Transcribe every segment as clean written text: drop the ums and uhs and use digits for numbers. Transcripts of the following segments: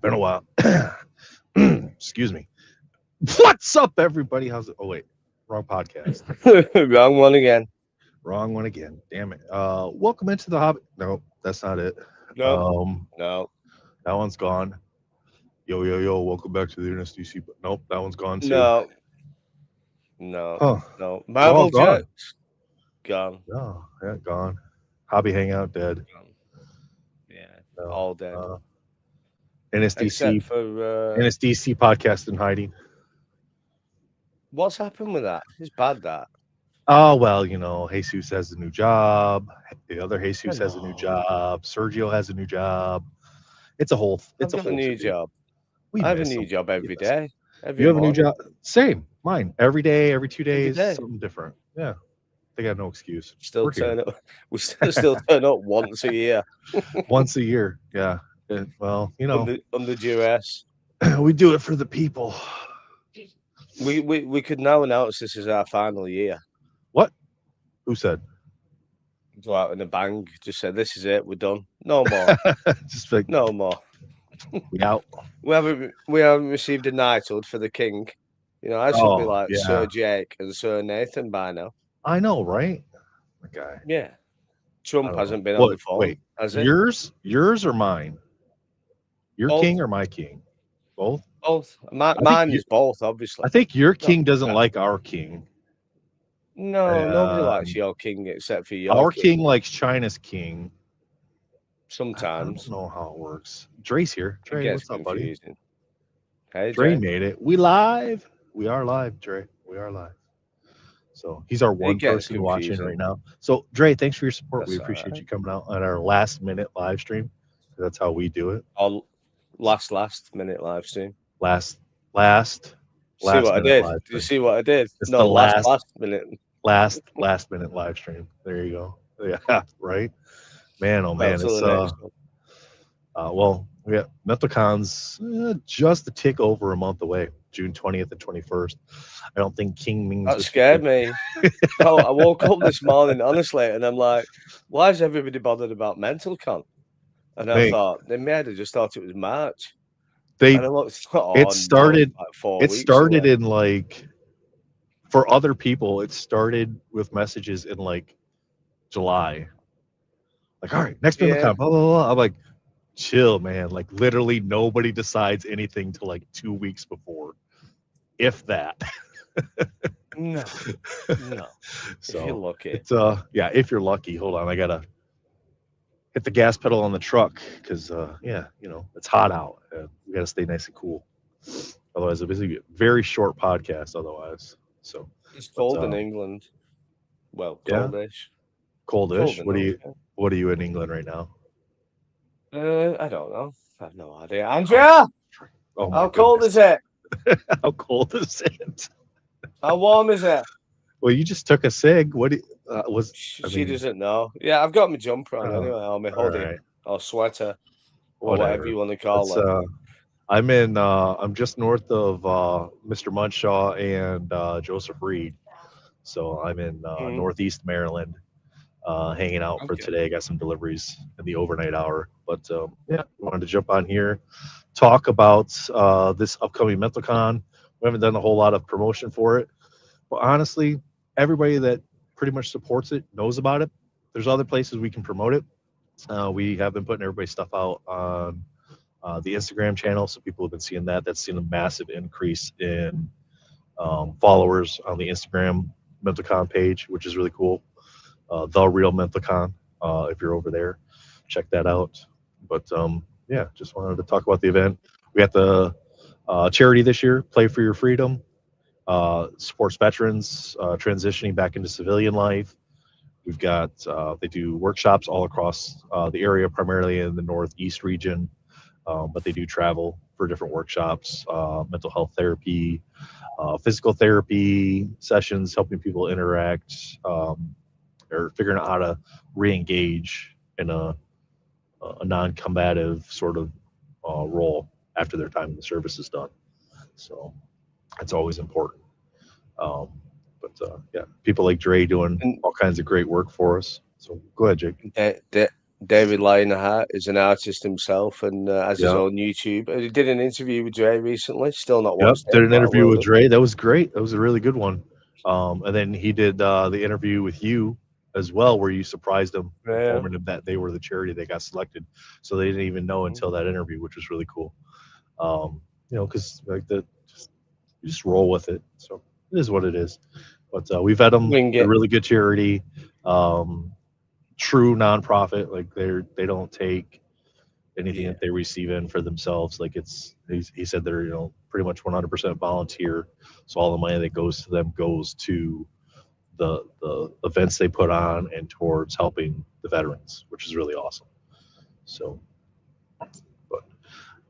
Been a while. Excuse me. What's up, everybody? How's it? Oh wait, wrong podcast. Wrong one again. Wrong one again. Damn it. Welcome into the hobby. No, that's not it. Nope. Um, No. that one's gone. Yo yo yo. Welcome back to the NSDC. But nope, that one's gone too. No. No. Huh? No. They're all Marvel gone. Jets gone. No, yeah, gone. Hobby hangout dead. Gone. Yeah. No. All dead. NSDC Except for NSDC podcast in hiding. what's happened with that? It's bad that. Oh well, Jesus has a new job. The other I Jesus has a new know. job. Sergio has a new job. It's I've a got a whole new to-do. job. We I have a miss new him. job We every miss him. day. You Every have a new morning. job? Same. Mine. Every day, every 2 Every days, day. something different. Yeah. They got no excuse. Still We're here turn up. We still turn up once a year once a year. Yeah. Well, under duress. we do it for the people. We could now announce this is our final year. What? Who said? Go out in a bang. Just say this is it. We're done. No more. Just like No more. we out. We haven't received a knighthood for the king. I should be Oh like yeah. Sir Jake and Sir Nathan by now. I know, right? Okay. Yeah. I Trump don't know. hasn't been on What? the phone, Wait. has he? Yours or mine? Your Both. king or my king? Both. Both. I think Mine is both, obviously. I think your No, king doesn't no, like our king. no, nobody likes And your king except for your our king. king likes China's king. I don't Sometimes know how it works. Dre's here. it Dre, gets what's up, buddy? confusing. Hey, Dre Jay. made it. We live. We are live, Dre. We are live. So he's our It one gets person watching right confusing. now. So Dre, thanks for your support. We That's all appreciate right. you coming out on our last minute live stream. That's how we do it. Our last minute live stream. Last last See last what I minute did? live Do you stream. see what I did? It's the No, last minute. last minute live stream. There you go. Yeah, right. Man, oh Well, man, till it's the next one. well, we got MentalCon's just a tick over a month away, June 20th and 21st. I don't think King Ming's That with you. scared me. Oh, I woke up this morning, honestly, and I'm like, why is everybody bothered about MentalCon? And I Mate, thought they may have just thought it was March. they And I looked, oh it no, it's started like 4 it weeks started away. in like for other people, it started with messages in like July. Like, all right, next Yeah, MentalCon, blah blah blah. I'm like, chill, man. Like literally nobody decides anything till like 2 weeks before. If that. no, no. If you're So lucky. it's yeah, if you're lucky. Hold on, I gotta hit the gas pedal on the truck because yeah, it's hot out. We gotta stay nice and cool. Otherwise, it'll be a very short podcast. Otherwise, so It's but cold in England. Well, yeah, coldish. Cold coldish. enough. What are you in England right now? I don't know. I have no idea. Andrea, Oh my how cold goodness, is it? how cold is it? How warm is it? Well, you just took a cig. What was? I She mean, doesn't know. Yeah, I've got my jumper on uh, anyway, or my all hoodie, right, or sweater, or whatever whatever. you want to It's call it. I'm just north of Mr. Munshaw and Joseph Reed. So I'm in Mm, Northeast Maryland, hanging out for okay. today. Got some deliveries in the overnight hour. But yeah, wanted to jump on here, talk about this upcoming MentalCon. We haven't done a whole lot of promotion for it. But honestly, everybody that pretty much supports it knows about it. There's other places we can promote it. We have been putting everybody's stuff out on the Instagram channel, so people have been seeing that. That's seen a massive increase in followers on the Instagram MentalCon page, which is really cool. The Real MentalCon, if you're over there, check that out. But yeah, just wanted to talk about the event. We got the charity this year, Play for Your Freedom, supports veterans transitioning back into civilian life. We've got they do workshops all across the area, primarily in the Northeast region, but they do travel for different workshops, mental health therapy, physical therapy sessions, helping people interact or figuring out how to re-engage in a non-combative sort of role after their time in the service is done. So that's always important. Um, but yeah, people like Dre doing And all kinds of great work for us. So go ahead, Jake. David Lionheart is an artist himself and has his own YouTube. He did an interview with Dre recently. Still not watched it. Did an interview with Dre. That was great. That was a really good one. And then he did the interview with you as well, where you surprised them, informing them that they were the charity that got selected. So they didn't even know until that interview, which was really cool. You know, because like you just roll with it. So it is what it is. But we've had them a really good charity, true nonprofit. Like they don't take anything that they receive in for themselves. Like he said they're, you know, pretty much 100% volunteer. So all the money that goes to them goes to the events they put on and towards helping the veterans, which is really awesome. So, but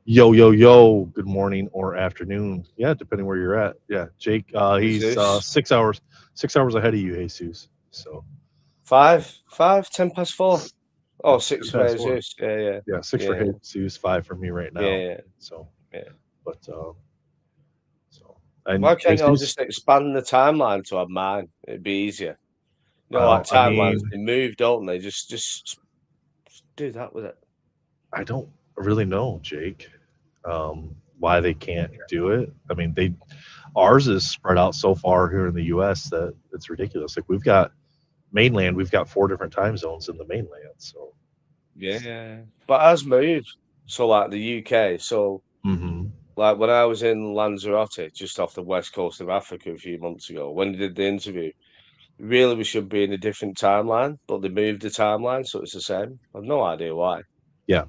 yo, good morning or afternoon. Yeah, depending where you're at. Yeah, Jake, he's 6 hours ahead of you, Jesus. So 10 past 4. Oh, 6 for Jesus. Yeah, 6 for Jesus, 5 for me right now. Yeah. So but so why can't y'all just expand the timeline to have mine? It'd be easier. You know, like timelines, they move, don't they? Just do that with it. I don't really know, Jake, why they can't do it. I mean, ours is spread out so far here in the U.S. that it's ridiculous. Like we've got mainland, we've got 4 different time zones in the mainland. So but ours moved. So like the UK, so like when I was in Lanzarote, just off the west coast of Africa a few months ago, when they did the interview, really we should be in a different timeline, but they moved the timeline, so it's the same. I've no idea why. Yeah,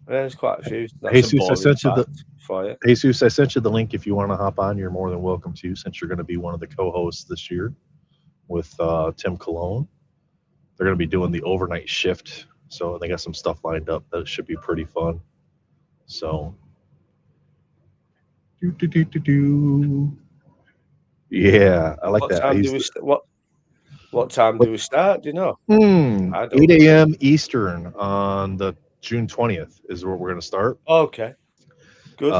there's quite a few. That's Jesus, I sent you Jesus, I sent you the link. If you want to hop on, you're more than welcome to, since you're going to be one of the co-hosts this year with Tim Cologne. They're going to be doing the overnight shift, so they got some stuff lined up that should be pretty fun. So yeah, I like that. What time do we start? Do you know? 8 a.m. Eastern on the June 20th is where we're going to start. Okay, good.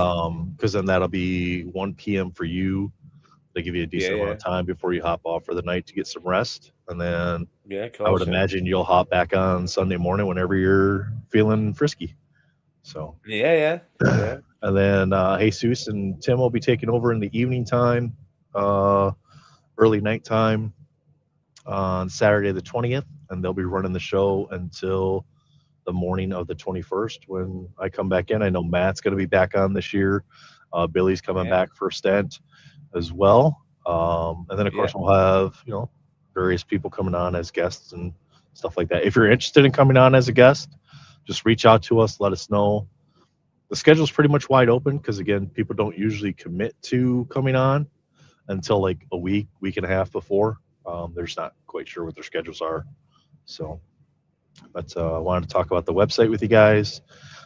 Because then that'll be 1 p.m. for you. They give you a decent amount of time before you hop off for the night to get some rest, and then I would imagine you'll hop back on Sunday morning whenever you're feeling frisky. So yeah. And then Jesus and Tim will be taking over in the evening time, early night time on Saturday the 20th, and they'll be running the show until the morning of the 21st when I come back in. I know Matt's going to be back on this year. Billy's coming back for Stent as well. And then, of course, we'll have, you know, various people coming on as guests and stuff like that. If you're interested in coming on as a guest, just reach out to us. Let us know. The schedule's pretty much wide open because, again, people don't usually commit to coming on until like a week and a half before. They're just not quite sure what their schedules are. So, but I wanted to talk about the website with you guys,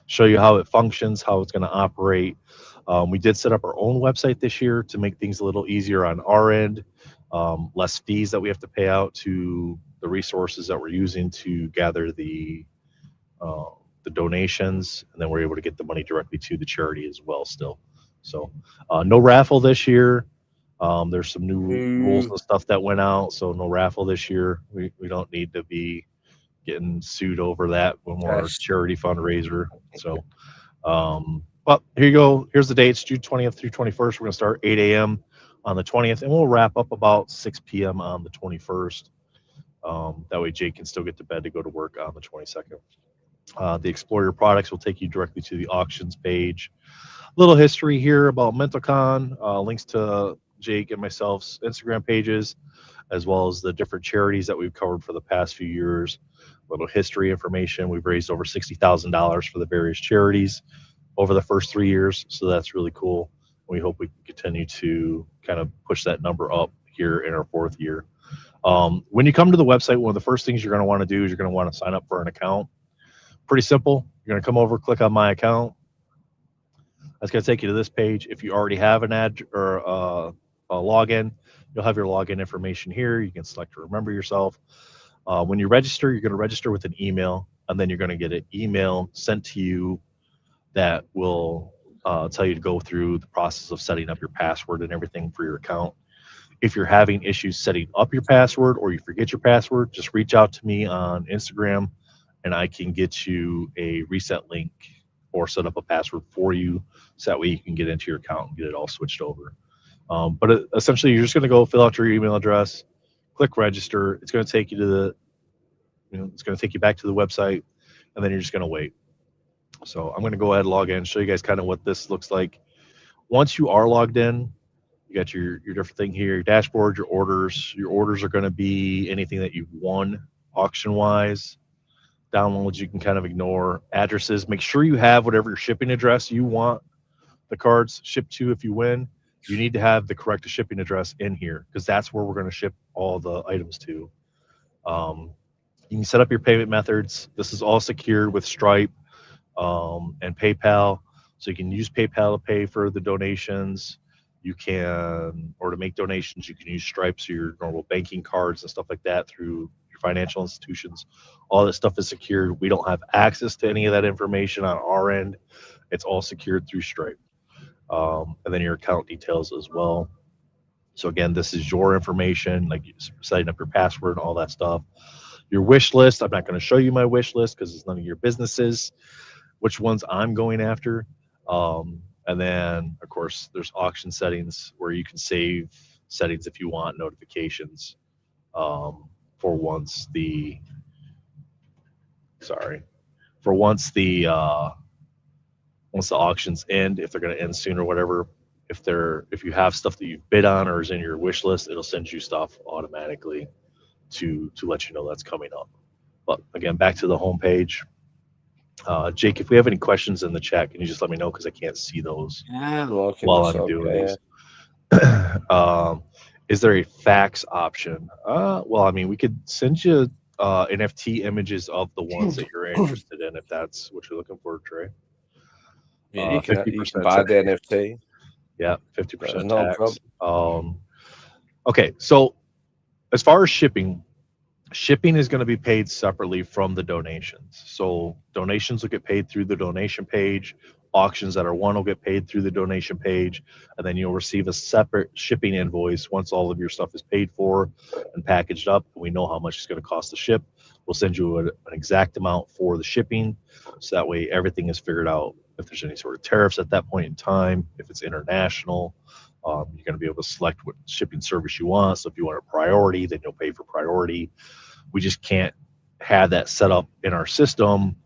show you how it functions, how it's going to operate. We did set up our own website this year to make things a little easier on our end, less fees that we have to pay out to the resources that we're using to gather the donations, and then we're able to get the money directly to the charity as well still. So no raffle this year. There's some new rules and stuff that went out, so no raffle this year. We don't need to be getting sued over that when we're a charity fundraiser. So but here you go. Here's the dates, June 20th through 21st. We're going to start 8 a.m. on the 20th, and we'll wrap up about 6 p.m. on the 21st. That way Jake can still get to bed to go to work on the 22nd. The Explore Your Products will take you directly to the auctions page. Little history here about MentalCon, links to Jake and myself's Instagram pages, as well as the different charities that we've covered for the past few years. Little history information. We've raised over $60,000 for the various charities over the first 3 years, so that's really cool. We hope we can continue to kind of push that number up here in our 4th year. When you come to the website, one of the first things you're going to want to do is you're going to want to sign up for an account. Pretty simple. You're going to come over, click on My Account. That's going to take you to this page. If you already have an ad or a login, you'll have your login information here. You can select to remember yourself. When you register, you're going to register with an email, and then you're going to get an email sent to you that will tell you to go through the process of setting up your password and everything for your account. If you're having issues setting up your password or you forget your password, just reach out to me on Instagram, and I can get you a reset link or set up a password for you, so that way you can get into your account and get it all switched over. But essentially, you're just going to go fill out your email address, click register. It's going to take you to the, it's going to take you back to the website, and then you're just going to wait. So I'm going to go ahead and log in, show you guys kind of what this looks like. Once you are logged in, you got your different thing here, your dashboard, your orders. Your orders are going to be anything that you've won auction-wise. Downloads you can kind of ignore. Addresses, make sure you have whatever your shipping address you want the cards shipped to. If you win, you need to have the correct shipping address in here, because that's where we're going to ship all the items to. You can set up your payment methods. This is all secured with Stripe and PayPal, so you can use PayPal to pay for the donations. You can, or to make donations, you can use Stripe, so your normal banking cards and stuff like that through your financial institutions. All that stuff is secured. We don't have access to any of that information on our end. It's all secured through Stripe. And then your account details as well. So again, this is your information, like setting up your password and all that stuff. Your wish list, I'm not going to show you my wish list because it's none of your businesses which ones I'm going after. And then, of course, there's auction settings where you can save settings if you want notifications for once the auctions end, if they're going to end soon or whatever. If you have stuff that you've bid on or is in your wish list, it'll send you stuff automatically to let you know that's coming up. But again, back to the home page. Jake, if we have any questions in the chat, can you just let me know, because I can't see those while I'm doing these. Is there a fax option? Well, I mean, we could send you NFT images of the ones that you're interested in, if that's what you're looking for, Trey. Yeah, you can buy the NFT. Yeah, 50% no tax. Okay, so as far as shipping is going to be paid separately from the donations. So donations will get paid through the donation page. Auctions that are won will get paid through the donation page, and then you'll receive a separate shipping invoice once all of your stuff is paid for and packaged up. We know how much it's going to cost to ship. We'll send you an exact amount for the shipping, so that way everything is figured out. If there's any sort of tariffs at that point in time, if it's international, you're going to be able to select what shipping service you want. So if you want a priority, then you'll pay for priority. We just can't have that set up in our system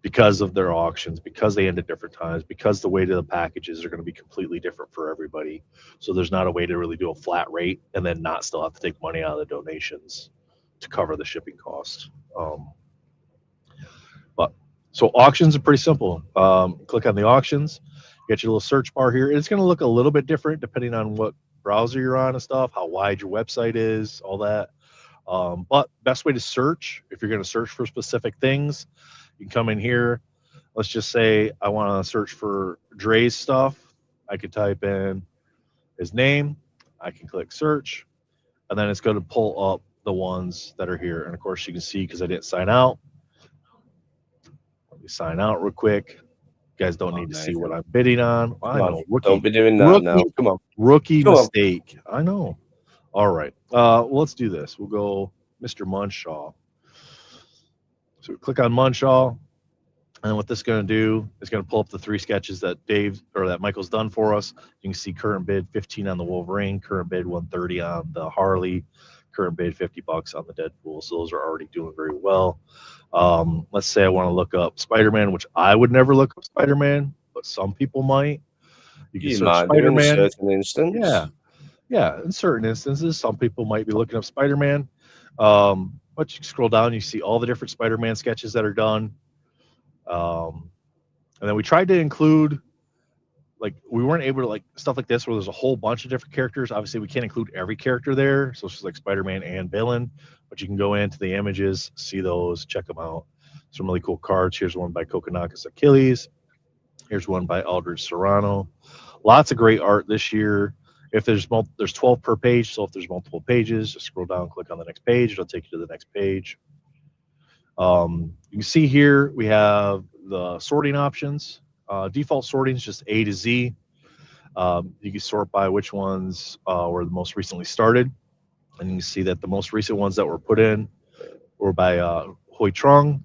because of their auctions, because they end at different times, because the weight of the packages are going to be completely different for everybody. So there's not a way to really do a flat rate and then not still have to take money out of the donations to cover the shipping costs. So auctions are pretty simple. Click on the auctions, get your little search bar here. It's going to look a little bit different depending on what browser you're on and stuff, how wide your website is, all that. But best way to search, if you're going to search for specific things, you can come in here. Let's just say I want to search for Dre's stuff. I could type in his name. I can click search, and then it's going to pull up the ones that are here. And of course, you can see, because I didn't sign out. Let me sign out real quick. You guys don't need to see what I'm bidding on. I know. Don't be doing that now. Come on. Rookie mistake. I know. All right. Let's do this. We'll go Mr. Munshaw. So we click on Munshaw, and what this is going to do is going to pull up the 3 sketches that that Michael's done for us. You can see current bid 15 on the Wolverine, current bid 130 on the Harley, current bid $50 on the Deadpool. So those are already doing very well. Let's say I want to look up Spider-Man, which I would never look up Spider-Man, but some people might. You can search Spider-Man. In certain instances. Yeah, in certain instances, some people might be looking up Spider-Man. But you scroll down, you see all the different Spider-Man sketches that are done. And then we tried to include, we weren't able to, stuff like this where there's a whole bunch of different characters. Obviously, we can't include every character there. So it's just like Spider-Man and villain. But you can go into the images, see those, check them out. Some really cool cards. Here's one by Kokonakis Achilles. Here's one by Aldridge Serrano. Lots of great art this year. If there's 12 per page, so if there's multiple pages, just scroll down, click on the next page. It'll take you to the next page. You can see here we have the sorting options. Default sorting is just A to Z. You can sort by which ones were the most recently started. And you can see that the most recent ones that were put in were by Hoi Trong,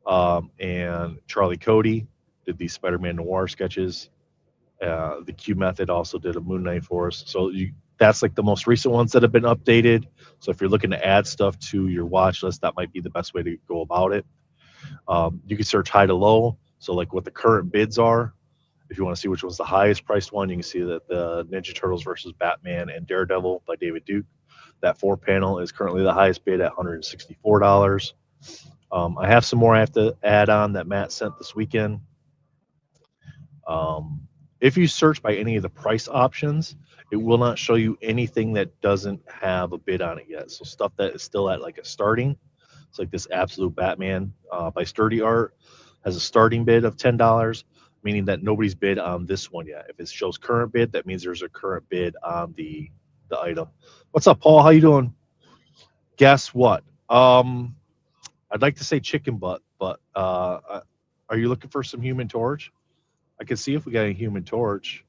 And Charlie Cody did the Spider-Man Noir sketches. The Q Method also did a Moon Knight for us. So that's like the most recent ones that have been updated. So if you're looking to add stuff to your watch list, that might be the best way to go about it. You can search high to low. So like what the current bids are. If you want to see which one's the highest priced one, you can see that the Ninja Turtles versus Batman and Daredevil by David Duke. That 4 panel is currently the highest bid at $164. I have some more I have to add on that Matt sent this weekend. If you search by any of the price options, it will not show you anything that doesn't have a bid on it yet. So stuff that is still at like a starting. It's like this Absolute Batman by Sturdy Art has a starting bid of $10, meaning that nobody's bid on this one yet. If it shows current bid, that means there's a current bid on the item. What's up, Paul? How you doing? Guess what? I'd like to say chicken butt, but are you looking for some Human Torch? I can see if we got a Human Torch.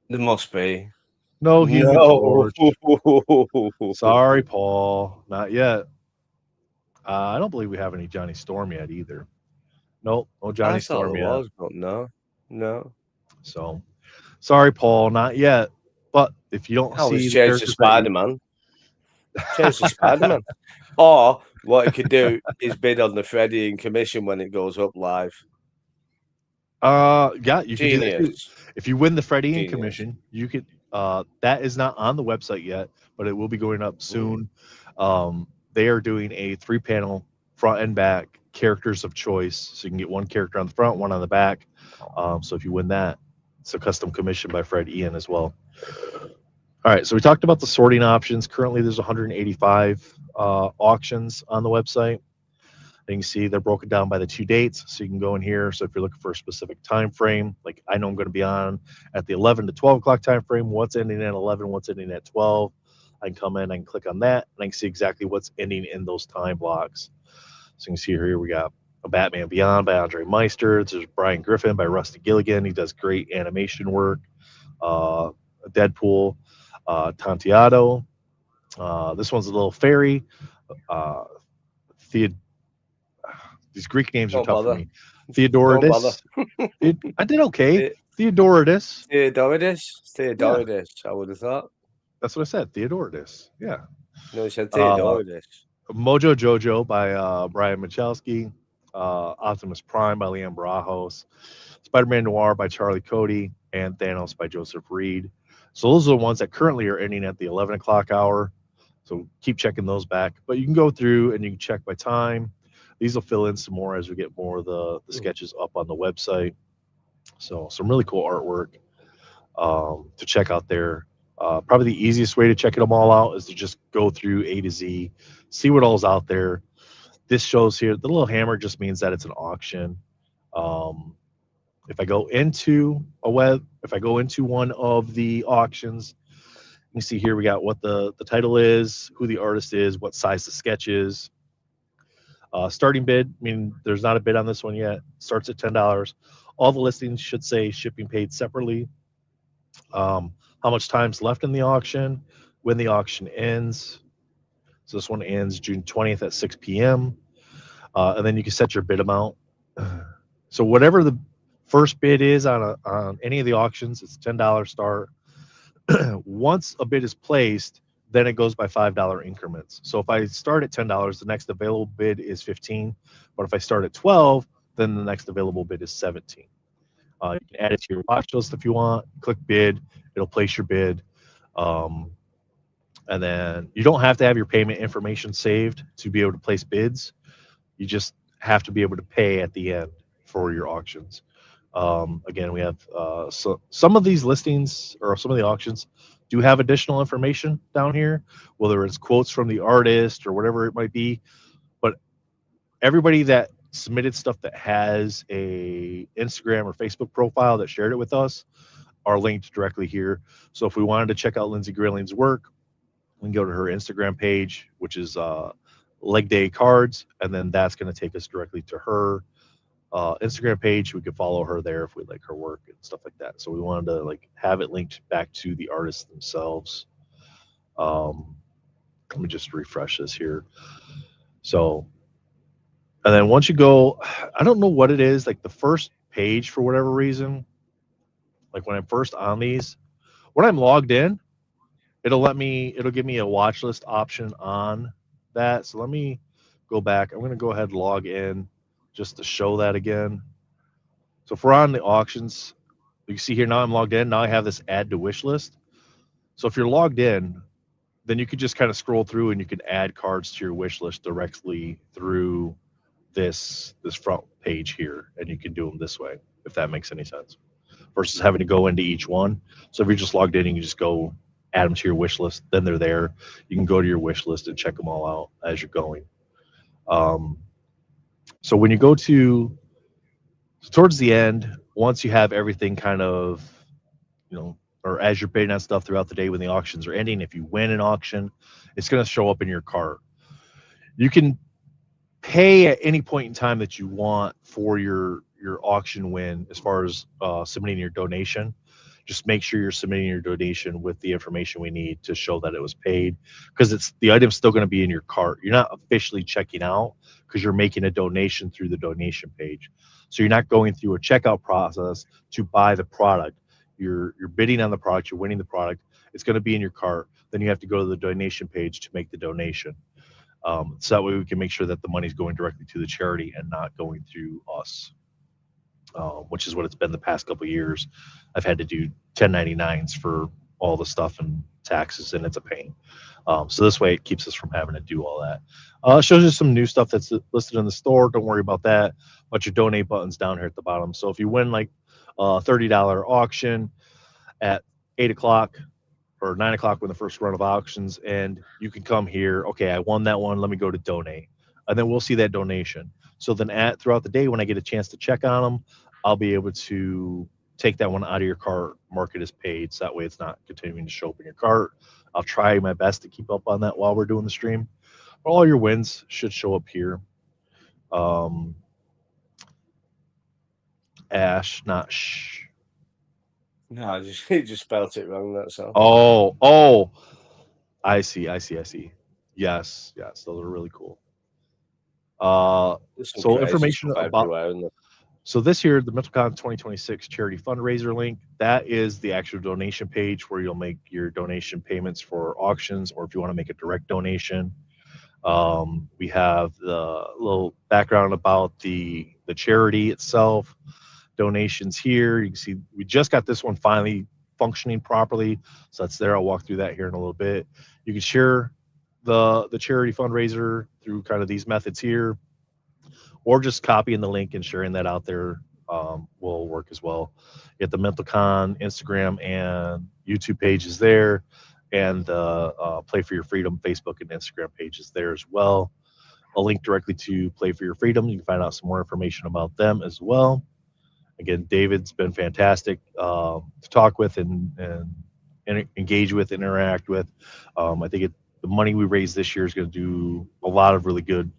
There must be. No Human Torch. Sorry, Paul. Not yet. I don't believe we have any Johnny Storm yet either. Nope, no Johnny Storm yet. Was, but no. So, sorry, Paul, not yet. But if you don't see the change to Spider-Man. Change to Spider-Man. Or what it could do is bid on the Freddy in commission when it goes up live. Yeah, you can do that. If you win the Freddy in commission, you could. That is not on the website yet, but it will be going up soon. They are doing a 3-panel front and back characters of choice, so you can get one character on the front, one on the back. So if you win that, it's a custom commission by Fred Ian as well. All right, so we talked about the sorting options. Currently, there's 185 auctions on the website. And you can see they're broken down by the 2 dates, so you can go in here. So if you're looking for a specific time frame, like I know I'm going to be on at the 11 to 12 o'clock time frame, what's ending at 11, what's ending at 12, I can come in, I can click on that, and I can see exactly what's ending in those time blocks. So you can see here we got a Batman Beyond by Andre Meister. There's Brian Griffin by Rusty Gilligan. He does great animation work. Deadpool, Tantiado. This one's a little fairy. These Greek names are tough for me. Theodoridis. I did okay. Theodoridis. Theodoridis. I would have thought. That's what I said. Theodoridis. Yeah. No, he said Theodoridis. Mojo Jojo by Brian Michalski. Optimus Prime by Leon Barajos. Spider-Man Noir by Charlie Cody. And Thanos by Joseph Reed. So those are the ones that currently are ending at the 11 o'clock hour. So keep checking those back. But you can go through and you can check by time. These will fill in some more as we get more of the sketches up on the website. So some really cool artwork to check out there. Probably the easiest way to check them all out is to just go through A to Z, see what all's out there. This shows here, the little hammer just means that it's an auction. If I go into one of the auctions, you see here we got what the title is, who the artist is, what size the sketch is. Starting bid, I mean, there's not a bid on this one yet. Starts at $10. All the listings should say shipping paid separately. How much time's left in the auction, when the auction ends. So this one ends June 20th at 6 p.m. And then you can set your bid amount. So whatever the first bid is on any of the auctions, it's $10 start. Once a bid is placed, then it goes by $5 increments. So if I start at $10, the next available bid is $15. But if I start at $12, then the next available bid is $17. You can add it to your watch list if you want. Click bid, it'll place your bid. And then you don't have to have your payment information saved to be able to place bids. You just have to be able to pay at the end for your auctions. Again, we have some of these listings or some of the auctions do have additional information down here, whether it's quotes from the artist or whatever it might be. But everybody that submitted stuff that has a Instagram or Facebook profile that shared it with us are linked directly here. So if we wanted to check out Lindsay Grilling's work, we can go to her Instagram page, which is Leg Day Cards, and then that's going to take us directly to her Instagram page. We could follow her there if we like her work and stuff like that. So we wanted to like have it linked back to the artists themselves. Let me just refresh this here. So And then once you go, I don't know what it is, like the first page for whatever reason, like when I'm first on these, when I'm logged in, it'll give me a watch list option on that. So let me go back. I'm going to go ahead and log in just to show that again. So if we're on the auctions, you see here now I'm logged in. Now I have this add to wish list. So if you're logged in, then you could just kind of scroll through and you can add cards to your wish list directly through this front page here, and you can do them this way if that makes any sense, versus having to go into each one. So if you're just logged in, you can just go add them to your wish list. Then they're there. You can go to your wish list and check them all out as you're going. Um, so when you go to towards the end, once you have everything kind of, or as you're bidding on stuff throughout the day when the auctions are ending, if you win an auction, it's going to show up in your cart. You can pay at any point in time that you want for your auction win as far as submitting your donation. Just make sure you're submitting your donation with the information we need to show that it was paid, because the item's still going to be in your cart. You're not officially checking out because you're making a donation through the donation page. So you're not going through a checkout process to buy the product. You're bidding on the product, you're winning the product, it's going to be in your cart. Then you have to go to the donation page to make the donation. So that way we can make sure that the money's going directly to the charity and not going through us, which is what it's been the past couple of years. I've had to do 1099s for all the stuff and taxes, and it's a pain. So this way it keeps us from having to do all that. It shows you some new stuff that's listed in the store. Don't worry about that. But your donate buttons down here at the bottom. So if you win like a $30 auction at 8 o'clock, or 9 o'clock when the first run of auctions end, you can come here. Okay, I won that one. Let me go to donate. And then we'll see that donation. So then throughout the day, when I get a chance to check on them, I'll be able to take that one out of your cart, mark it as paid. So that way it's not continuing to show up in your cart. I'll try my best to keep up on that while we're doing the stream. But all your wins should show up here. Ash, not shh. No, he just spelled it wrong. That's all. Oh, I see. Yes, those are really cool. So information about. So this here, the MentalCon 2026 charity fundraiser link, that is the actual donation page where you'll make your donation payments for auctions, or if you want to make a direct donation. We have the little background about the charity itself, donations here. You can see we just got this one finally functioning properly, so that's there. I'll walk through that here in a little bit. You can share the charity fundraiser through kind of these methods here, or just copying the link and sharing that out there will work as well. You get the MentalCon Instagram and YouTube pages there, and Play for Your Freedom Facebook and Instagram pages there as well. A link directly to Play for Your Freedom. You can find out some more information about them as well. Again, David's been fantastic to talk with and engage with, interact with. I think the money we raise this year is going to do a lot of really good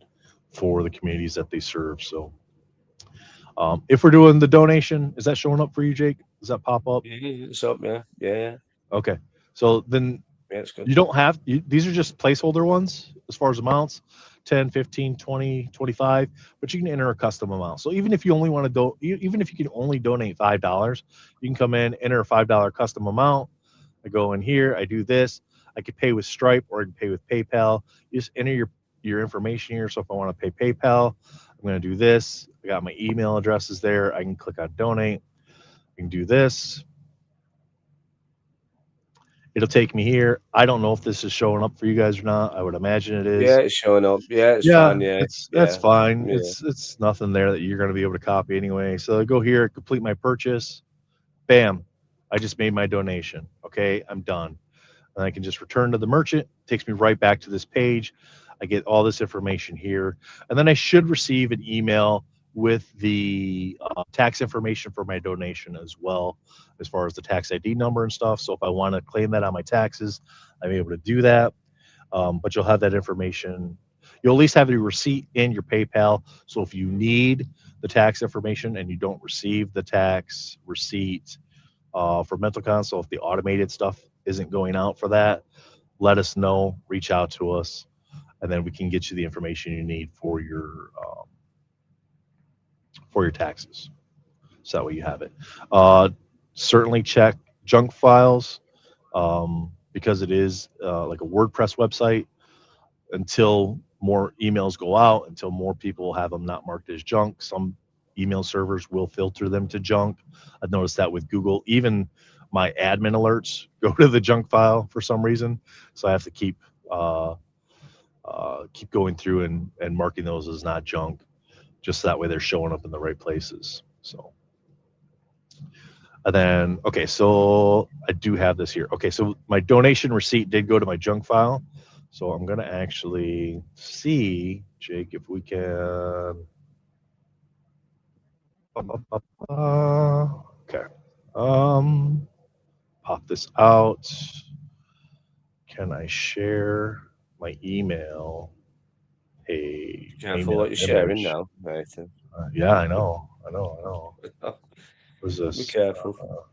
for the communities that they serve. So if we're doing the donation, is that showing up for you, Jake? Does that pop up? Yeah, it's up, yeah. Okay. So then you don't have, these are just placeholder ones as far as amounts, 10, 15, 20, 25, but you can enter a custom amount. So even if you only want to even if you can only donate $5, you can come in, enter a $5 custom amount. I go in here, I do this. I could pay with Stripe or I can pay with PayPal. You just enter your information here. So if I want to pay PayPal, I'm going to do this. I got my email addresses there. I can click on donate. I can do this. It'll take me here. I don't know if this is showing up for you guys or not. I would imagine it is. Yeah, it's showing up. Yeah, it's fine. Yeah, that's fine. Yeah. It's nothing there that you're going to be able to copy anyway. So I go here, complete my purchase. Bam, I just made my donation. Okay, I'm done. And I can just return to the merchant. It takes me right back to this page. I get all this information here, and then I should receive an email with the tax information for my donation as well, as far as the tax ID number and stuff. So if I want to claim that on my taxes, I'm able to do that. But you'll have that information. You'll at least have your receipt in your PayPal. So if you need the tax information and you don't receive the tax receipt for MentalCon, so if the automated stuff isn't going out for that, let us know, reach out to us, and then we can get you the information you need for your for your taxes. So that way you have it. Certainly check junk files, because it is like a WordPress website. Until more emails go out, until more people have them not marked as junk, some email servers will filter them to junk. I've noticed that with Google. Even my admin alerts go to the junk file for some reason, so I have to keep going through and marking those as not junk, just so that way they're showing up in the right places. So, and then, okay, so I do have this here. Okay, so my donation receipt did go to my junk file. So I'm going to actually see, Jake, if we can. Okay. Pop this out. Can I share my email? Hey, careful what you're sharing now, Nathan. Yeah, I know. What's this? Be careful.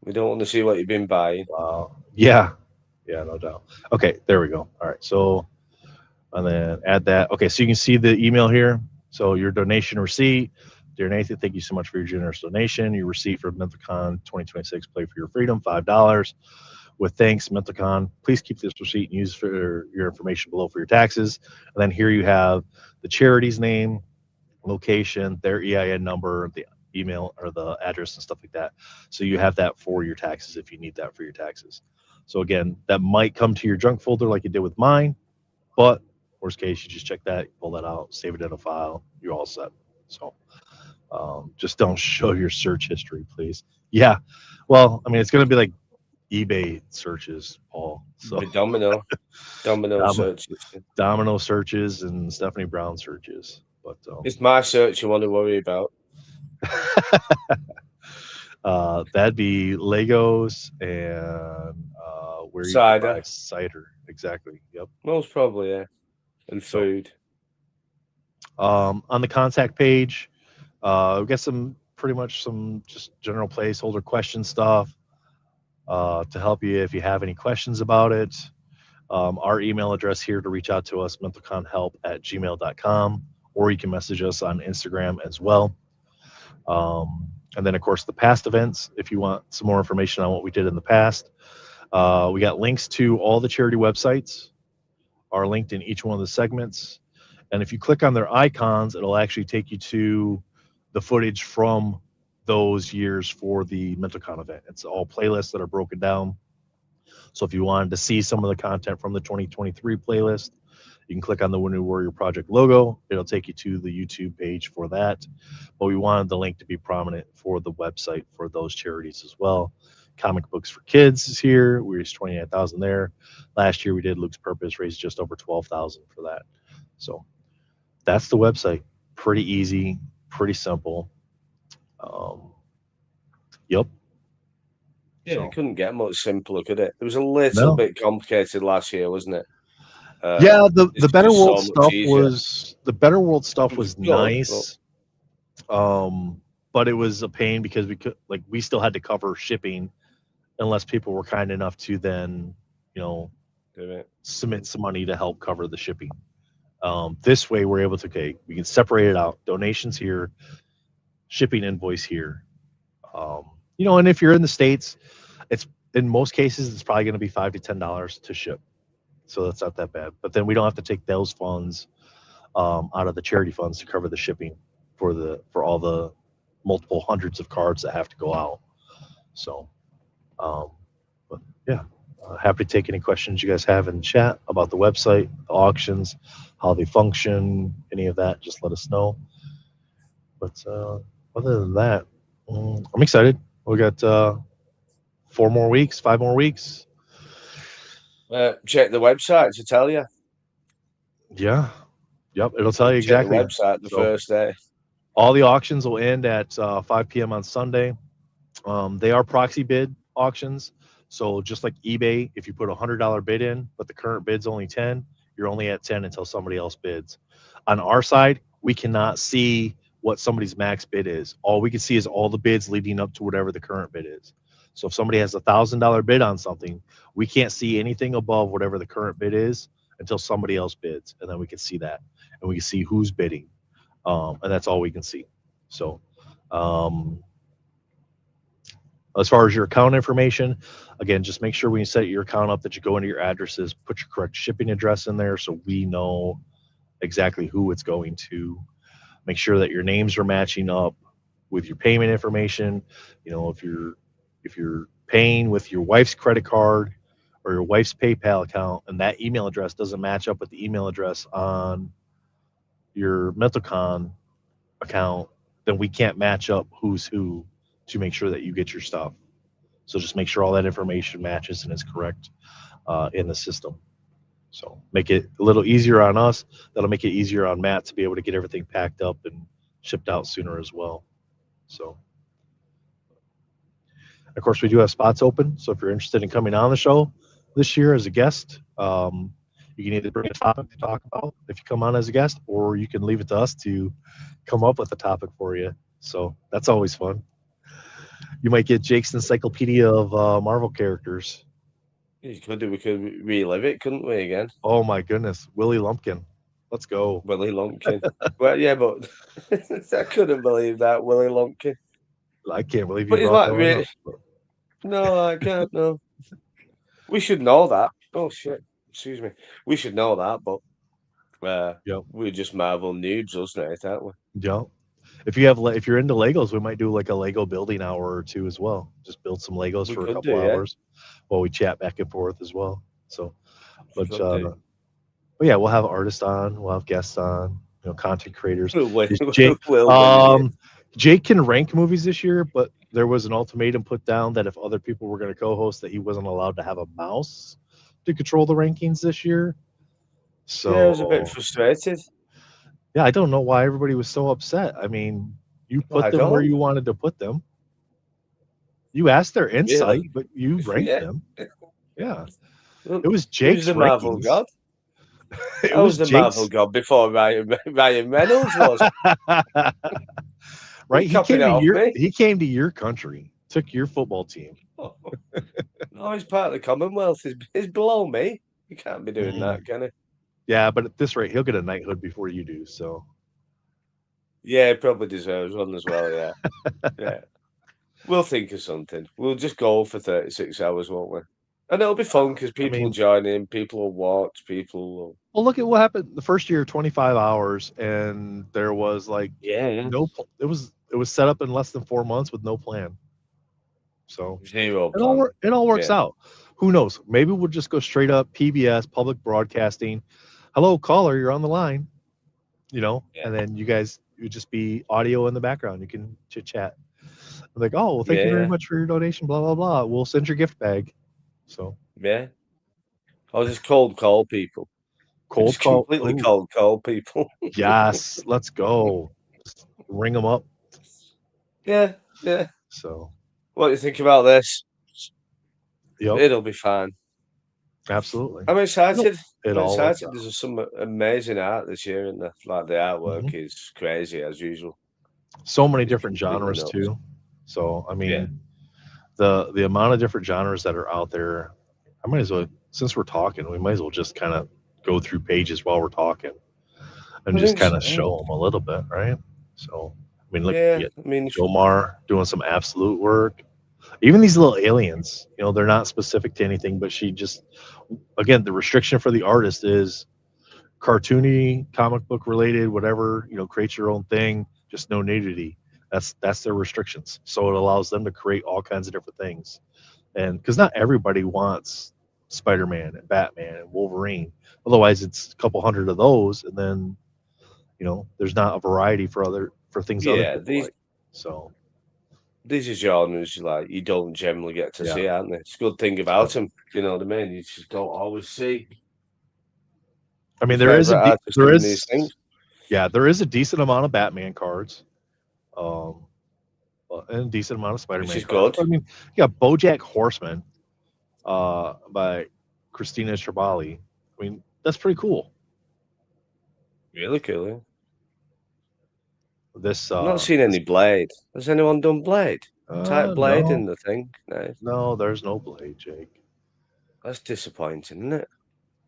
We don't want to see what you've been buying. Wow. Yeah, no doubt. Okay, there we go. All right, so, and then add that. Okay, so you can see the email here. So your donation receipt. Dear Nathan, thank you so much for your generous donation. Your receipt for MentalCon 2026 Play for Your Freedom, $5. With thanks, MentalCon. Please keep this receipt and use for your information below for your taxes. And then here you have the charity's name, location, their EIN number, the email or the address and stuff like that. So you have that for your taxes if you need that for your taxes. So again, that might come to your junk folder like you did with mine, but worst case, you just check that, pull that out, save it in a file, you're all set. So just don't show your search history, please. Yeah, well, I mean, it's going to be like eBay searches, Paul. So Domino searches. Domino searches and Stephanie Brown searches. But it's my search you want to worry about. That'd be Legos and where cider. You buy cider. Exactly. Yep. Most probably, yeah. And food. On the contact page, we got pretty much some just general placeholder question stuff to help you if you have any questions about it. Our email address here to reach out to us, mentalconhelp@gmail.com, or you can message us on Instagram as well. And then, of course, the past events, if you want some more information on what we did in the past. We got links to all the charity websites are linked in each one of the segments. And if you click on their icons, it'll actually take you to the footage from those years for the MentalCon event. It's all playlists that are broken down. So if you wanted to see some of the content from the 2023 playlist, you can click on the Wounded Warrior Project logo. It'll take you to the YouTube page for that. But we wanted the link to be prominent for the website for those charities as well. Comic Books for Kids is here. We raised $29,000 there. Last year we did Luke's Purpose, raised just over $12,000 for that. So that's the website. Pretty easy, pretty simple. Yep. Yeah, it couldn't get much simpler, could it? It was a little bit complicated last year, wasn't it? Yeah, the Better World stuff was nice. But it was a pain because we still had to cover shipping unless people were kind enough to then, submit some money to help cover the shipping. This way we're able to, we can separate it out. Donations here, shipping invoice here. And if you're in the States, it's in most cases it's probably going to be $5 to $10 to ship. So that's not that bad. But then we don't have to take those funds out of the charity funds to cover the shipping for all the multiple hundreds of cards that have to go out. So, but yeah, happy to take any questions you guys have in chat about the website, the auctions, how they function, any of that. Just let us know. But other than that, I'm excited. We got 5 more weeks. Check the website to tell you. Yeah. Yep. It'll tell you exactly. The website the first day. All the auctions will end at 5 p.m. on Sunday. They are proxy bid auctions. So just like eBay, if you put a $100 bid in, but the current bid's only 10, you're only at 10 until somebody else bids. On our side, we cannot see what somebody's max bid is. All we can see is all the bids leading up to whatever the current bid is. So if somebody has $1,000 bid on something, we can't see anything above whatever the current bid is until somebody else bids, and then we can see that, and we can see who's bidding, and that's all we can see. So, as far as your account information, again, just make sure when you set your account up that you go into your addresses, put your correct shipping address in there so we know exactly who it's going to. Make sure that your names are matching up with your payment information. You know, if you're paying with your wife's credit card or your wife's PayPal account and that email address doesn't match up with the email address on your MentalCon account, then we can't match up who's who to make sure that you get your stuff. So just make sure all that information matches and is correct in the system. So make it a little easier on us. That'll make it easier on Matt to be able to get everything packed up and shipped out sooner as well. So, of course, we do have spots open. So if you're interested in coming on the show this year as a guest, you can either bring a topic to talk about if you come on as a guest, or you can leave it to us to come up with a topic for you. So that's always fun. You might get Jake's encyclopedia of Marvel characters. We could relive it, couldn't we, again? Oh my goodness, Willie Lumpkin. Let's go. Willie Lumpkin. Well, yeah, but I couldn't believe that, Willie Lumpkin. I can't believe you brought that one up. No, I can't, no. We should know that. Oh, shit. Excuse me. We should know that, but we're just Marvel noobs, us, aren't we? Yeah. If you're into Legos, we might do like a Lego building hour or two as well. Just build some Legos for a couple hours while we chat back and forth as well. So, but yeah, we'll have artists on, we'll have guests on, you know, content creators. Jake can rank movies this year, but there was an ultimatum put down that if other people were going to co-host, that he wasn't allowed to have a mouse to control the rankings this year. So yeah, I was a bit frustrated. Yeah, I don't know why everybody was so upset. I mean, you put them where you wanted to put them. You asked their insight, but you ranked them. Yeah. It was Jake's the Marvel god. I was the Marvel god before Ryan Reynolds was. Right? He came to your country, took your football team. No, he's part of the Commonwealth. He's below me. He can't be doing that, can he? Yeah, but at this rate, he'll get a knighthood before you do. So, yeah, he probably deserves one as well. Yeah, yeah. We'll think of something. We'll just go for 36 hours, won't we? And it'll be fun because people will join in, people will watch, people will. Well, look at what happened the first year, 25 hours, and there was like no. It was set up in less than 4 months with no plan. So zero. It all works out. Who knows? Maybe we'll just go straight up PBS, public broadcasting. Hello, caller, you're on the line. You know, and then you guys would just be audio in the background. You can chit chat. I'm like, oh, well, thank you very much for your donation. Blah blah blah. We'll send your gift bag. So I'll just cold call people. Completely cold call people. Yes, let's go. Just ring them up. Yeah. So, what do you think about this? Yep. It'll be fine. Absolutely. I'm excited. There's some amazing art this year, and the artwork is crazy as usual. So many different genres too. So I mean, the amount of different genres that are out there. I might as well, since we're talking, we might as well just kind of go through pages while we're talking, and just kind of show them a little bit, right? So I mean, look, Jomar doing some absolute work. Even these little aliens, you know, they're not specific to anything, but she just, again, the restriction for the artist is cartoony, comic book related, whatever, you know, create your own thing, just no nudity. That's their restrictions. So it allows them to create all kinds of different things. And because not everybody wants Spider-Man and Batman and Wolverine. Otherwise it's a couple hundred of those, and then, you know, there's not a variety for things other people like. So these are genres like you don't generally get to see, aren't they? It's a good thing about them. You know what I mean? You just don't always see. I mean, there is a decent amount of Batman cards, and a decent amount of Spider-Man cards. Good. I mean, you got BoJack Horseman, by Christina Schiavone. I mean, that's pretty cool. Really cool. Yeah. This I've not seen any Blade. Has anyone done Blade? Type Blade in the thing? No, there's no Blade, Jake. That's disappointing, isn't it?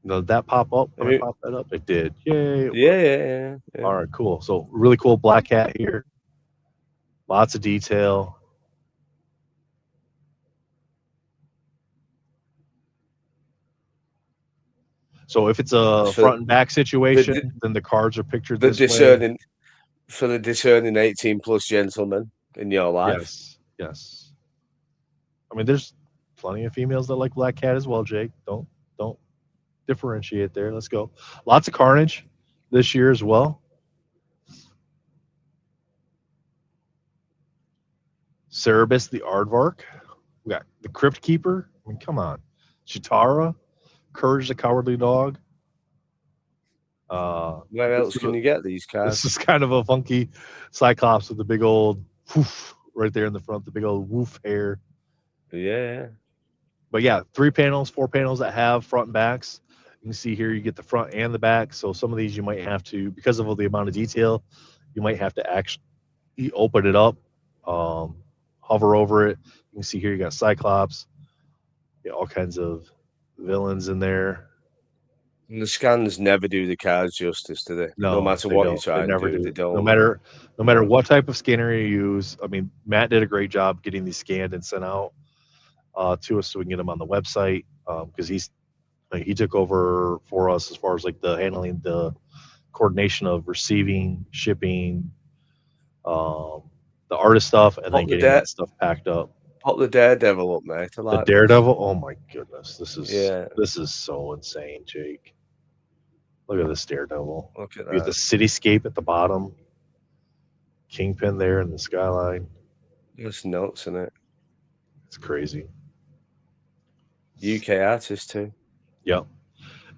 No, did that pop up? When I popped that up, it did. Yay! Yeah. All right, cool. So really cool black hat here. Lots of detail. So if it's a For front and back situation, the then the cards are pictured the this way. discerning for the discerning 18+ gentleman in your life. Yes, yes. I mean, there's plenty of females that like Black Cat as well, Jake. Don't differentiate there. Let's go. Lots of carnage this year as well. Cerebus the Aardvark. We got the Crypt Keeper. I mean, come on. Chitara, Courage the Cowardly Dog. Where else can you get these cards? This is kind of a funky Cyclops with the big old woof right there in the front, the big old woof hair. Yeah. But yeah, 3 panels, 4 panels that have front and backs. You can see here you get the front and the back. So some of these you might have to, because of all the amount of detail, you might have to actually open it up, hover over it. You can see here you got Cyclops, all kinds of villains in there. And the scans never do the cards justice, do they? No matter they what don't. you try They never do. they don't. No matter what type of scanner you use. I mean, Matt did a great job getting these scanned and sent out to us so we can get them on the website, because he took over for us as far as like the handling the coordination of receiving, shipping, the artist stuff, and then getting that stuff packed up. Put the Daredevil up, mate. I like the Daredevil. Oh my goodness, this is so insane, Jake. Look at this Daredevil. Look at that. You get the cityscape at the bottom. Kingpin there in the skyline. It's nuts, isn't it? It's crazy. UK artist too. Yep.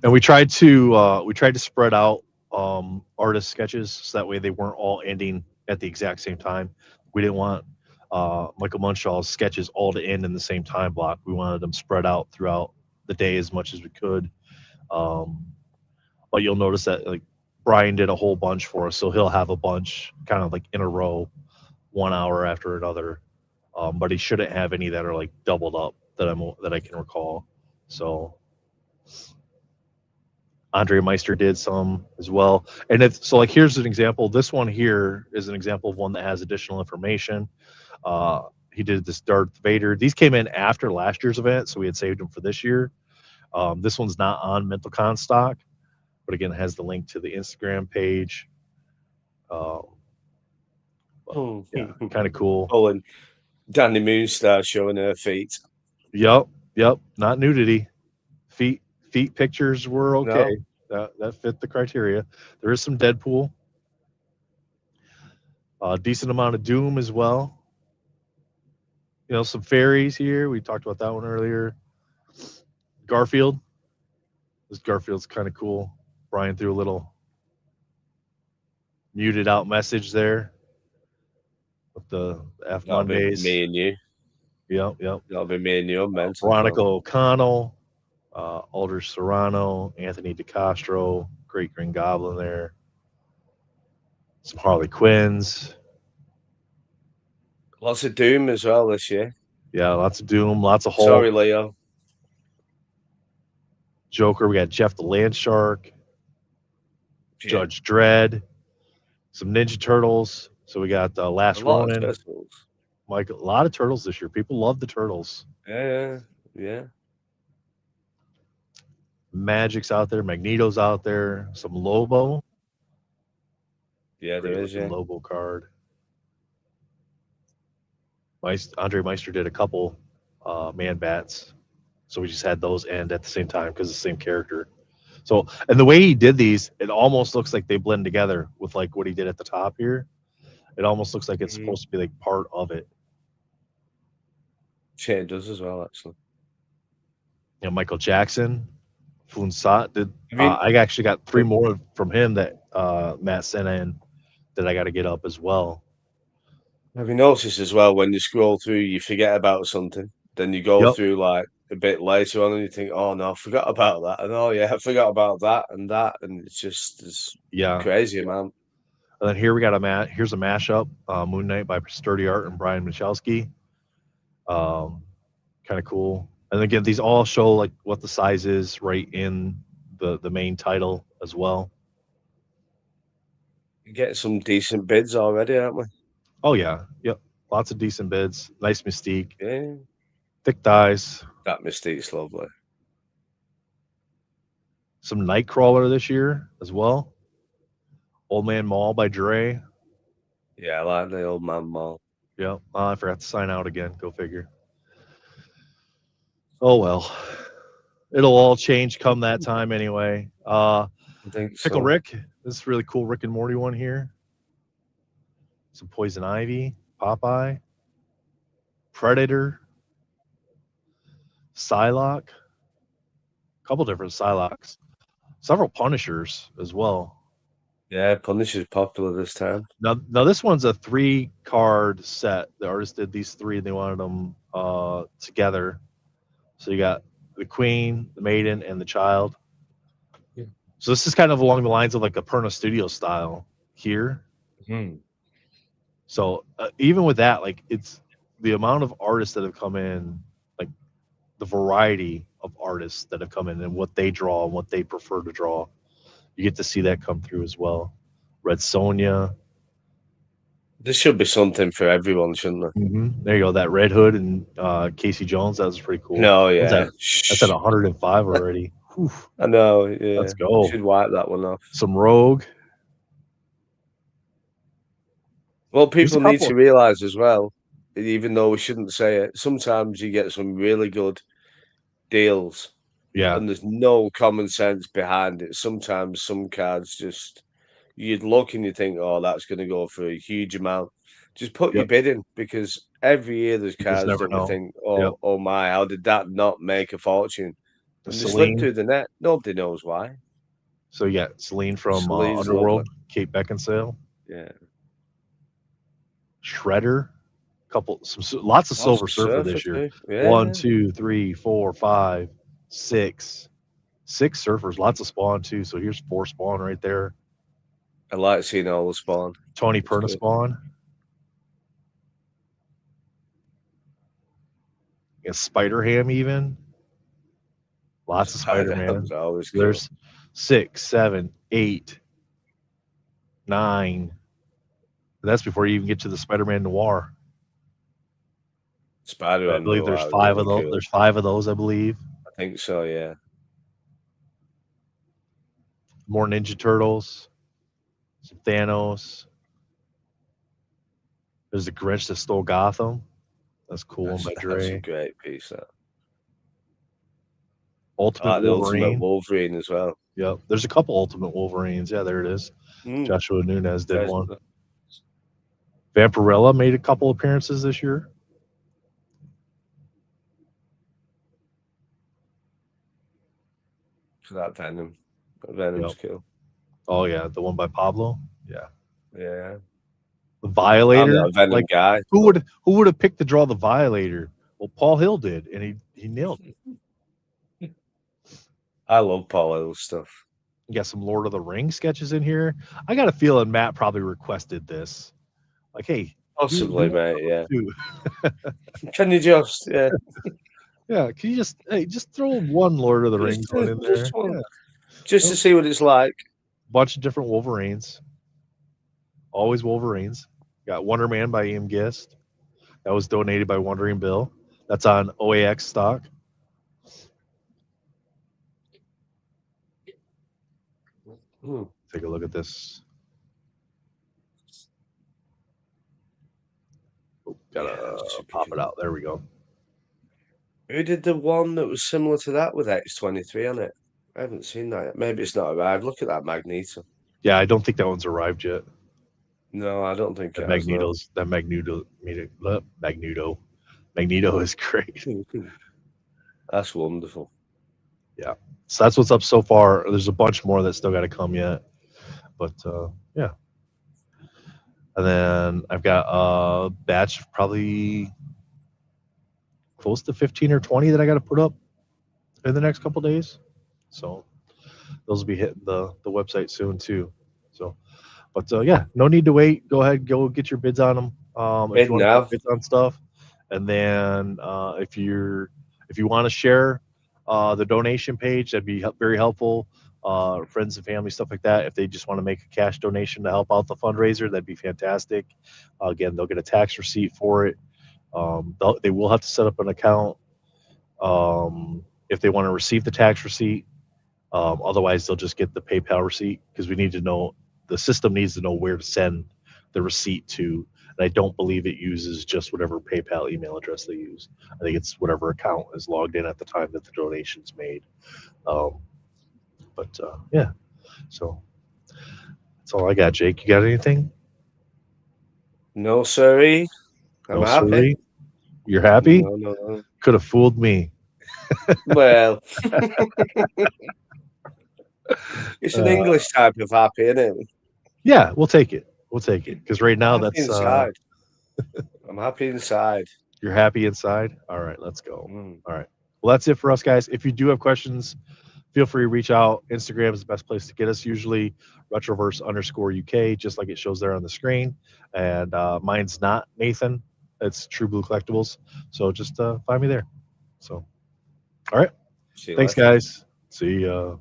And we tried to spread out artist sketches so that way they weren't all ending at the exact same time. We didn't want Michael Munshaw's sketches all to end in the same time block. We wanted them spread out throughout the day as much as we could. But you'll notice that like Brian did a whole bunch for us, so he'll have a bunch kind of like in a row, 1 hour after another. But he shouldn't have any that are like doubled up that I can recall. So Andre Meister did some as well. And like here's an example. This one here is an example of one that has additional information. He did this Darth Vader. These came in after last year's event, so we had saved them for this year. This one's not on MentalCon stock, but again, it has the link to the Instagram page. Yeah, kind of cool. Oh, and Danny Moonstar showing her feet. Yep. Not nudity. Feet pictures were okay. No. That fit the criteria. There is some Deadpool. Decent amount of Doom as well. Some fairies here. We talked about that one earlier. Garfield. This Garfield's kind of cool. Brian threw a little muted out message there with the F Mondays. Me and you. Yep. That'll be me and you. Veronica O'Connell, Aldrich Serrano, Anthony DeCastro, Great Green Goblin there. Some Harley Quinns. Lots of Doom as well this year. Yeah, lots of Doom, lots of Hulk. Sorry, Leo. Joker, we got Jeff the Land Shark, Judge Dredd, some Ninja Turtles. So we got Last Ronin. Mike, a lot of turtles this year. People love the turtles. Yeah. Magic's out there, Magneto's out there, some Lobo. Yeah, there is a Lobo card. Andre Meister did a couple Man Bats, so we just had those end at the same time because it's the same character. So, and the way he did these, it almost looks like they blend together with like what he did at the top here. It almost looks like it's supposed to be like part of it. It does as well, actually. Michael Jackson, Funsat did. I actually got 3 more from him that Matt sent in that I got to get up as well. Have you noticed as well when you scroll through, you forget about something, then you go through like a bit later on and you think, oh no, I forgot about that, and oh yeah, I forgot about that, and it's just crazy, man. And then here we got here's a mashup, Moon Knight by Sturdy Art and Brian Michalski. Kind of cool. And again, these all show like what the size is right in the main title as well. You get some decent bids already, aren't we? Oh yeah, yep. Lots of decent bids. Nice Mystique. Yeah, Thick thighs. that Mystique's lovely. Some Nightcrawler this year as well. Old Man Mall by Dre. Yeah, I like the Old Man Mall. Yep. I forgot to sign out again. Go figure. Oh well. It'll all change come that time anyway. I think Pickle so. Rick. This is really cool Rick and Morty one here. Some Poison Ivy, Popeye, Predator, Psylocke, a couple different Psylocks, several Punishers as well. Yeah, Punisher's popular this time. Now this one's a 3-card set. The artist did these 3 and they wanted them together. So you got the Queen, the Maiden, and the Child. Yeah. So this is kind of along the lines of like a Perna Studio style here. Mm-hmm. So even with that, like it's the amount of artists that have come in, like the variety of artists that have come in and what they draw and what they prefer to draw. You get to see that come through as well. Red Sonja. This should be something for everyone, shouldn't it? Mm-hmm. There you go. That Red Hood and Casey Jones. That was pretty cool. No, yeah. That's at 105 already. Whew. I know. Yeah. Let's go. Should wipe that one off. Some Rogue. Well, people need to realize as well, even though we shouldn't say it, sometimes you get some really good deals. Yeah. And there's no common sense behind it. Sometimes some cards just, you'd look and you think, oh, that's going to go for a huge amount. Just put your bid in, because every year there's cards that we think, oh my, how did that not make a fortune? And they slip through the net. Nobody knows why. So you got Celine from Underworld, lovely. Kate Beckinsale. Yeah. Shredder. Lots of Silver Surfer this year. Yeah. 1, 2, 3, 4, 5, 6. 6 surfers. Lots of Spawn too. So here's 4 Spawn right there. I like seeing all the Spawn. Tony Perna Spawn. Yeah, Spider-Ham even. Lots of Spider-Man. There's 6, 7, 8, 9. That's before you even get to the Spider-Man Noir. Spider-Man. I believe there's 5 of those. Cool. There's 5 of those, I believe. I think so, yeah. More Ninja Turtles. Some Thanos. There's the Grinch that stole Gotham. That's cool. By Dre. That's a great piece. That. Ultimate Wolverine. Ultimate Wolverine as well. Yep. There's a couple Ultimate Wolverines. Yeah, there it is. Joshua Nunez did one. Vampirella made a couple appearances this year. For that Venom. Venom's cool. Oh yeah, the one by Pablo. Yeah. Yeah. The Violator. I'm a Venom guy. Who would have picked to draw the Violator? Well, Paul Hill did, and he nailed it. I love Paul Hill stuff. You got some Lord of the Rings sketches in here. I got a feeling Matt probably requested this. Like, hey, possibly, mate. Yeah. Can you just, yeah, yeah? Can you just throw one Lord of the Rings one in there, just to see what it's like? Bunch of different Wolverines. Always Wolverines. Got Wonder Man by Ian Gist. That was donated by Wondering Bill. That's on OAX stock. Take a look at this. Gotta pop it out. There we go. Who did the one that was similar to that with X-23 on it? I haven't seen that yet. Maybe it's not arrived. Look at that Magneto. Yeah, I don't think that one's arrived yet. No, I don't think Magneto is great. That's wonderful. Yeah. So that's what's up so far. There's a bunch more that still got to come yet. But yeah. And then I've got a batch of probably close to 15 or 20 that I got to put up in the next couple days. So those will be hitting the website soon too. So, but yeah, no need to wait. Go ahead, go get your bids on them. If you want to get bids on stuff, and then if you want to share the donation page, that'd be very helpful. friends and family, stuff like that. If they just want to make a cash donation to help out the fundraiser, that'd be fantastic. Again, they'll get a tax receipt for it. They will have to set up an account if they want to receive the tax receipt. Otherwise, they'll just get the PayPal receipt, because we need to know, the system needs to know where to send the receipt to. And I don't believe it uses just whatever PayPal email address they use. I think it's whatever account is logged in at the time that the donation's made. Yeah, so that's all I got. Jake, you got anything? No, sorry. I'm happy. Sorry. You're happy? No. Could have fooled me. Well, it's an English type of happy, isn't it? Yeah, we'll take it. We'll take it, because right now that's inside. I'm happy inside. You're happy inside? All right, let's go. All right. Well, that's it for us, guys. If you do have questions, feel free to reach out. Instagram is the best place to get us, usually Retroverse_UK, just like it shows there on the screen. And mine's not Nathan. It's True Blue Collectibles. So just find me there. So, all right. Thanks, guys. See ya.